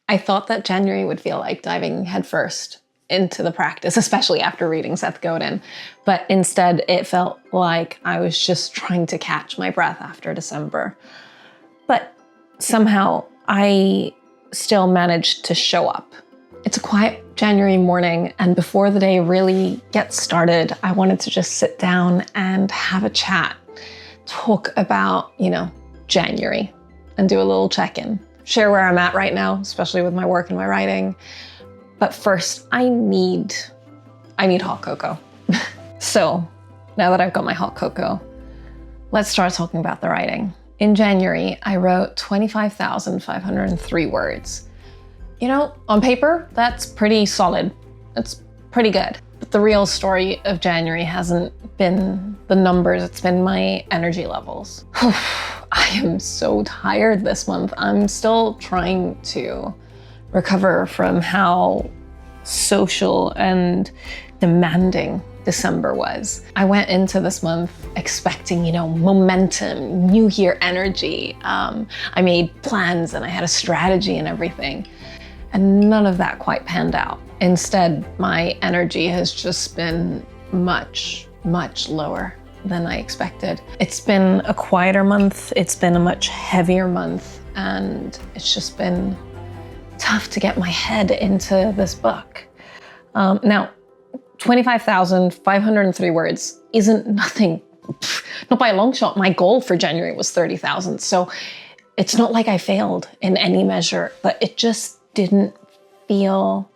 I thought that January would feel like diving headfirst into the practice, especially after reading Seth Godin. But instead, it felt like I was just trying to catch my breath after December. But somehow, I still managed to show up. It's a quiet January morning, and before the day really gets started, I wanted to just sit down and have a chat, talk about, January, and do a little check-in. Share where I'm at right now, especially with my work and my writing. But first, I need hot cocoa. So now that I've got my hot cocoa, let's start talking about the writing. In January, I wrote 25,503 words. On paper, that's pretty solid. That's pretty good. But the real story of January hasn't been the numbers, it's been my energy levels. I am so tired this month. I'm still trying to recover from how social and demanding December was. I went into this month expecting, momentum, new year energy. I made plans and I had a strategy and everything. And none of that quite panned out. Instead, my energy has just been much, much lower than I expected. It's been a quieter month. It's been a much heavier month. And it's just been tough to get my head into this book. Now, 25,503 words isn't nothing, not by a long shot. My goal for January was 30,000. So it's not like I failed in any measure, but it just didn't feel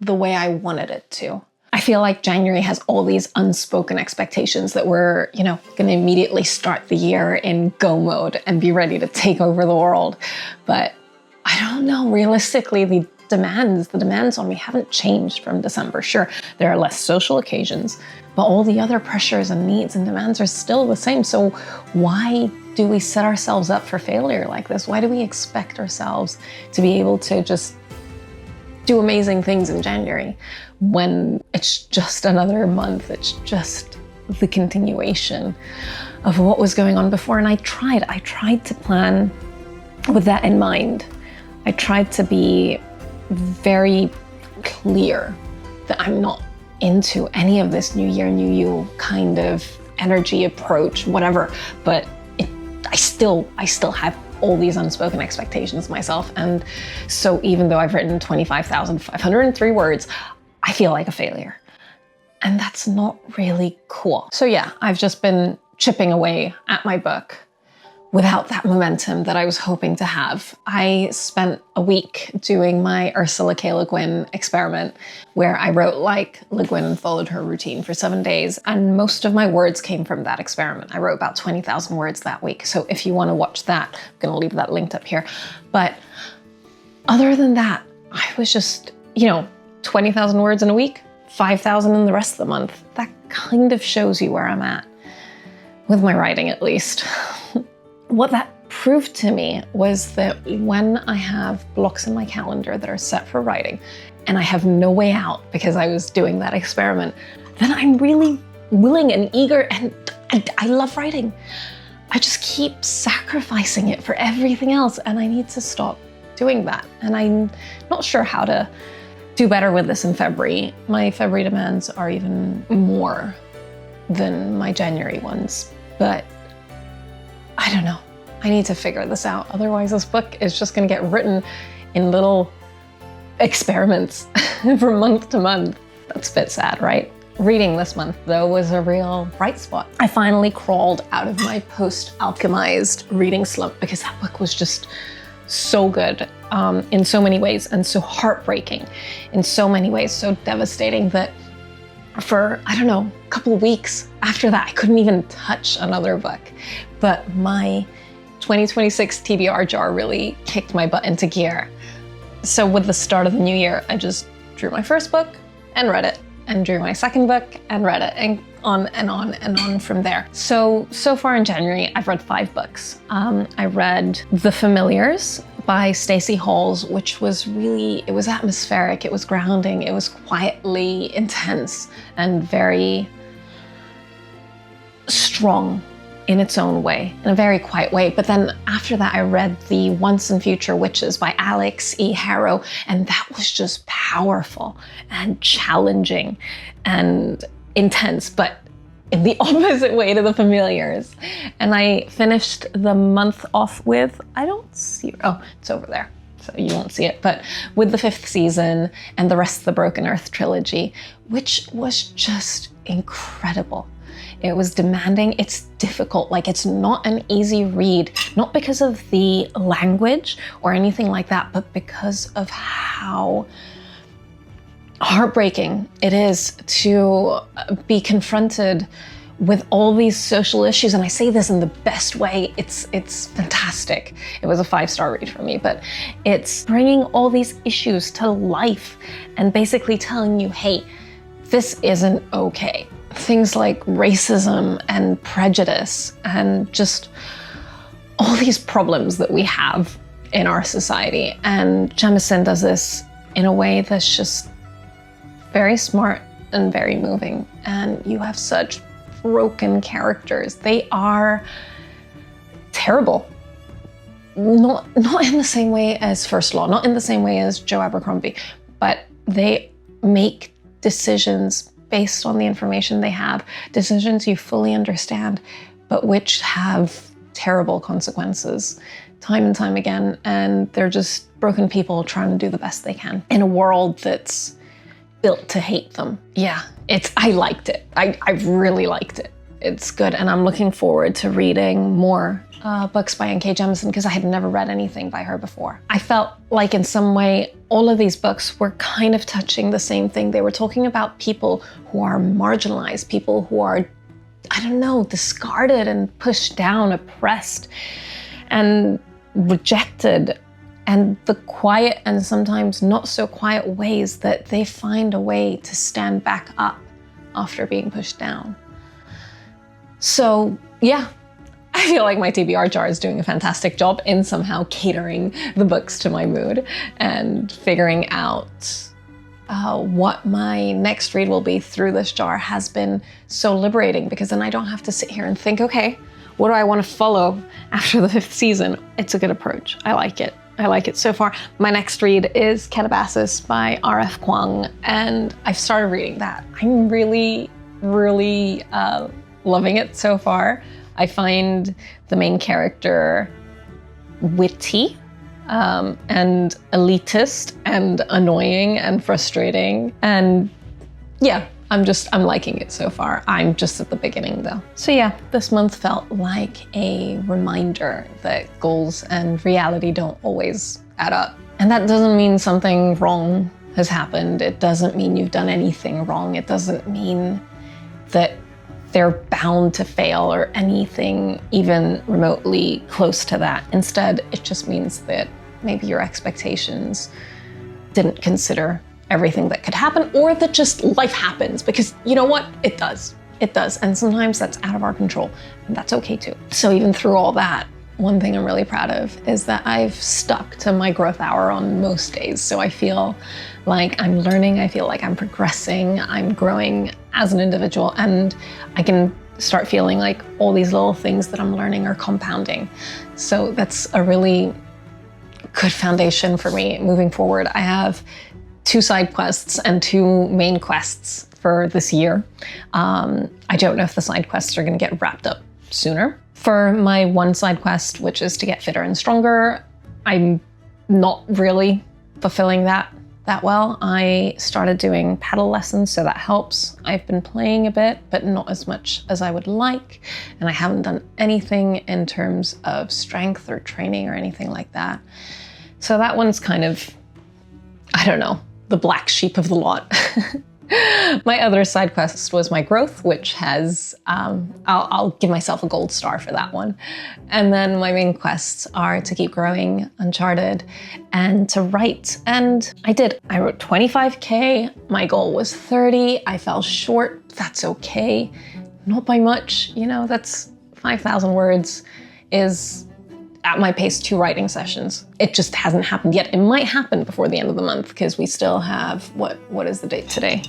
the way I wanted it to. I feel like January has all these unspoken expectations that we're, going to immediately start the year in go mode and be ready to take over the world. But I don't know, realistically, the demands on me haven't changed from December. Sure, there are less social occasions, but all the other pressures and needs and demands are still the same. So why do we set ourselves up for failure like this? Why do we expect ourselves to be able to just do amazing things in January when it's just another month? It's just the continuation of what was going on before. And I tried to plan with that in mind. I tried to be very clear that I'm not into any of this new year, new you kind of energy approach, whatever. But I still have all these unspoken expectations myself. And so even though I've written 25,503 words, I feel like a failure. And that's not really cool. So yeah, I've just been chipping away at my book without that momentum that I was hoping to have. I spent a week doing my Ursula K. Le Guin experiment where I wrote like Le Guin and followed her routine for 7 days. And most of my words came from that experiment. I wrote about 20,000 words that week. So if you want to watch that, I'm going to leave that linked up here. But other than that, I was just, 20,000 words in a week, 5,000 in the rest of the month. That kind of shows you where I'm at, with my writing at least. What that proved to me was that when I have blocks in my calendar that are set for writing and I have no way out because I was doing that experiment, then I'm really willing and eager, and I love writing. I just keep sacrificing it for everything else, and I need to stop doing that. And I'm not sure how to do better with this in February. My February demands are even more than my January ones, but I don't know. I need to figure this out. Otherwise, this book is just going to get written in little experiments from month to month. That's a bit sad, right? Reading this month, though, was a real bright spot. I finally crawled out of my post-alchemized reading slump because that book was just so good in so many ways, and so heartbreaking in so many ways, so devastating that for, a couple of weeks after that, I couldn't even touch another book. But my 2026 TBR jar really kicked my butt into gear. So with the start of the new year, I just drew my first book and read it, and drew my second book and read it, and on and on and on from there. So far in January, I've read 5 books. I read The Familiars by Stacey Halls, which was it was atmospheric, it was grounding, it was quietly intense and very strong in its own way, in a very quiet way. But then after that, I read the Once and Future Witches by Alex E. Harrow, and that was just powerful and challenging and intense, but in the opposite way to The Familiars. And I finished the month off with, I don't see, oh, it's over there, so you won't see it, but with the 5th season and the rest of the Broken Earth trilogy, which was just incredible. It was demanding, it's difficult, like it's not an easy read, not because of the language or anything like that, but because of how heartbreaking it is to be confronted with all these social issues. And I say this in the best way, it's fantastic. It was a 5-star read for me, but it's bringing all these issues to life and basically telling you, hey, this isn't okay. Things like racism and prejudice and just all these problems that we have in our society. And Jemisin does this in a way that's just very smart and very moving. And you have such broken characters. They are terrible. Not in the same way as First Law, not in the same way as Joe Abercrombie, but they make decisions based on the information they have, decisions you fully understand, but which have terrible consequences time and time again. And they're just broken people trying to do the best they can in a world that's built to hate them. Yeah, I liked it. I really liked it. It's good. And I'm looking forward to reading more books by N.K. Jemisin because I had never read anything by her before. I felt like in some way, all of these books were kind of touching the same thing. They were talking about people who are marginalized, people who are, I don't know, discarded and pushed down, oppressed and rejected, and the quiet and sometimes not so quiet ways that they find a way to stand back up after being pushed down. So yeah, I feel like my TBR jar is doing a fantastic job in somehow catering the books to my mood and figuring out what my next read will be through this jar has been so liberating, because then I don't have to sit here and think, okay, what do I want to follow after the 5th season? It's a good approach. I like it. I like it so far. My next read is Ketabasis by R.F. Kuang, and I've started reading that. I'm really, really loving it so far. I find the main character witty and elitist and annoying and frustrating. And yeah, I'm liking it so far. I'm just at the beginning though. So yeah, this month felt like a reminder that goals and reality don't always add up. And that doesn't mean something wrong has happened. It doesn't mean you've done anything wrong. It doesn't mean that they're bound to fail or anything even remotely close to that. Instead, it just means that maybe your expectations didn't consider everything that could happen, or that just life happens, because you know what? It does. It does. And sometimes that's out of our control, and that's okay too. So even through all that, one thing I'm really proud of is that I've stuck to my growth hour on most days. So I feel like I'm learning, I feel like I'm progressing, I'm growing as an individual, and I can start feeling like all these little things that I'm learning are compounding. So that's a really good foundation for me moving forward. I have 2 side quests and 2 main quests for this year. I don't know if the side quests are going to get wrapped up sooner. For my 1 side quest, which is to get fitter and stronger, I'm not really fulfilling that well. I started doing paddle lessons, so that helps. I've been playing a bit, but not as much as I would like. And I haven't done anything in terms of strength or training or anything like that. So that one's kind of, I don't know, the black sheep of the lot. My other side quest was my growth, which has, I'll give myself a gold star for that one. And then my main quests are to keep growing Uncharted and to write. And I did. I wrote 25K. My goal was 30. I fell short. That's okay. Not by much. You know, that's 5,000 words is at my pace 2 writing sessions. It just hasn't happened yet. It might happen before the end of the month because we still have, what is the date today?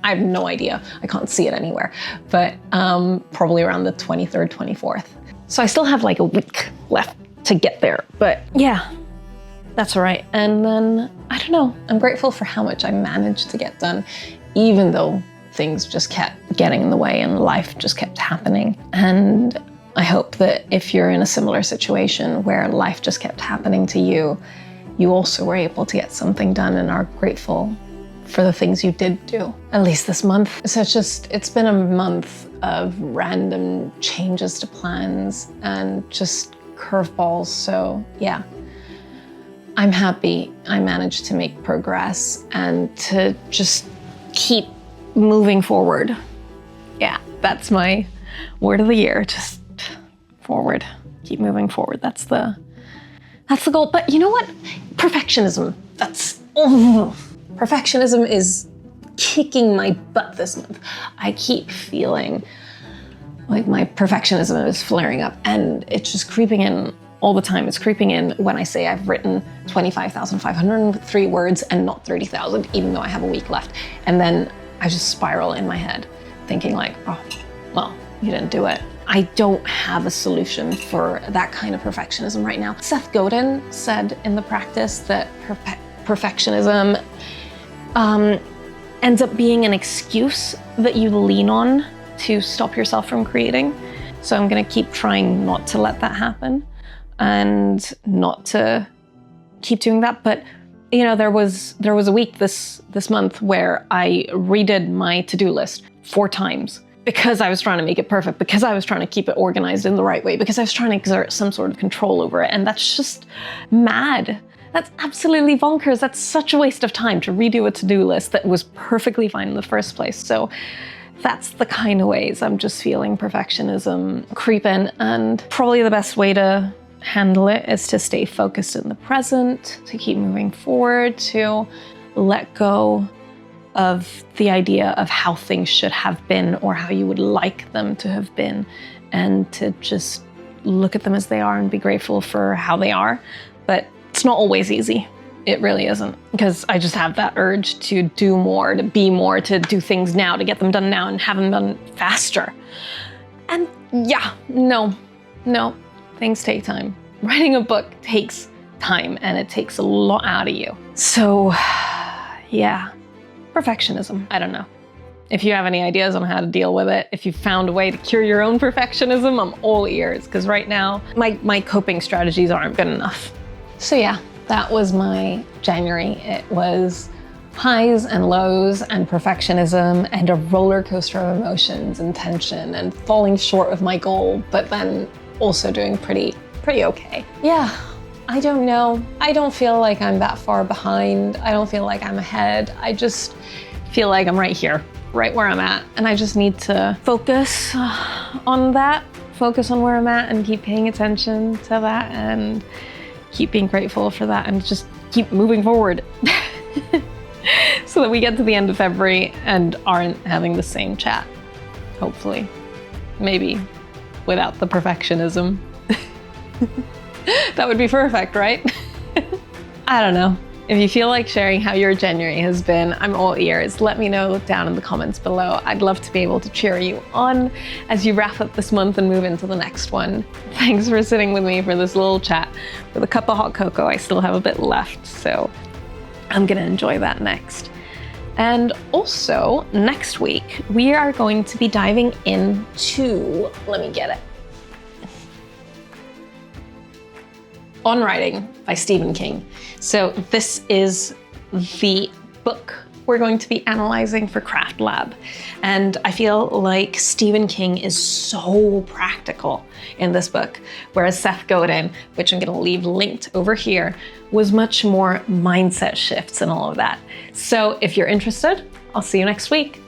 I have no idea. I can't see it anywhere, but probably around the 23rd, 24th. So I still have like a week left to get there, but yeah, that's all right. And then, I don't know, I'm grateful for how much I managed to get done, even though things just kept getting in the way and life just kept happening. And I hope that if you're in a similar situation where life just kept happening to you, you also were able to get something done and are grateful for the things you did do, at least this month. So it's been a month of random changes to plans and just curveballs. So yeah, I'm happy I managed to make progress and to just keep moving forward. Yeah, that's my word of the year. Just forward, keep moving forward. That's the goal. But you know what? Perfectionism. Perfectionism is kicking my butt this month. I keep feeling like my perfectionism is flaring up, and it's just creeping in all the time. It's creeping in when I say I've written 25,503 words and not 30,000, even though I have a week left. And then I just spiral in my head thinking like, oh, well, you didn't do it. I don't have a solution for that kind of perfectionism right now. Seth Godin said in The Practice that perfectionism ends up being an excuse that you lean on to stop yourself from creating. So I'm gonna keep trying not to let that happen and not to keep doing that. But you know, there was a week this month where I redid my to-do list 4 times because I was trying to make it perfect, because I was trying to keep it organized in the right way, because I was trying to exert some sort of control over it. And that's just mad. That's absolutely bonkers. That's such a waste of time to redo a to-do list that was perfectly fine in the first place. So that's the kind of ways I'm just feeling perfectionism creep in. And probably the best way to handle it is to stay focused in the present, to keep moving forward, to let go of the idea of how things should have been or how you would like them to have been, and to just look at them as they are and be grateful for how they are. But it's not always easy. It really isn't, because I just have that urge to do more, to be more, to do things now, to get them done now and have them done faster. And yeah, no, things take time. Writing a book takes time, and it takes a lot out of you. So yeah, perfectionism, I don't know. If you have any ideas on how to deal with it, if you've found a way to cure your own perfectionism, I'm all ears, because right now my coping strategies aren't good enough. So yeah, that was my January. It was highs and lows and perfectionism and a roller coaster of emotions and tension and falling short of my goal, but then also doing pretty okay. Yeah, I don't know. I don't feel like I'm that far behind. I don't feel like I'm ahead. I just feel like I'm right here, right where I'm at. And I just need to focus on that, focus on where I'm at, and keep paying attention to that and keep being grateful for that and just keep moving forward so that we get to the end of February and aren't having the same chat, hopefully. Maybe without the perfectionism. That would be perfect, right? I don't know. If you feel like sharing how your January has been, I'm all ears. Let me know down in the comments below. I'd love to be able to cheer you on as you wrap up this month and move into the next one. Thanks for sitting with me for this little chat with a cup of hot cocoa. I still have a bit left, so I'm gonna enjoy that next. And also, next week, we are going to be diving into, let me get it, On Writing by Stephen King. So this is the book we're going to be analyzing for Craft Lab. And I feel like Stephen King is so practical in this book, whereas Seth Godin, which I'm gonna leave linked over here, was much more mindset shifts and all of that. So if you're interested, I'll see you next week.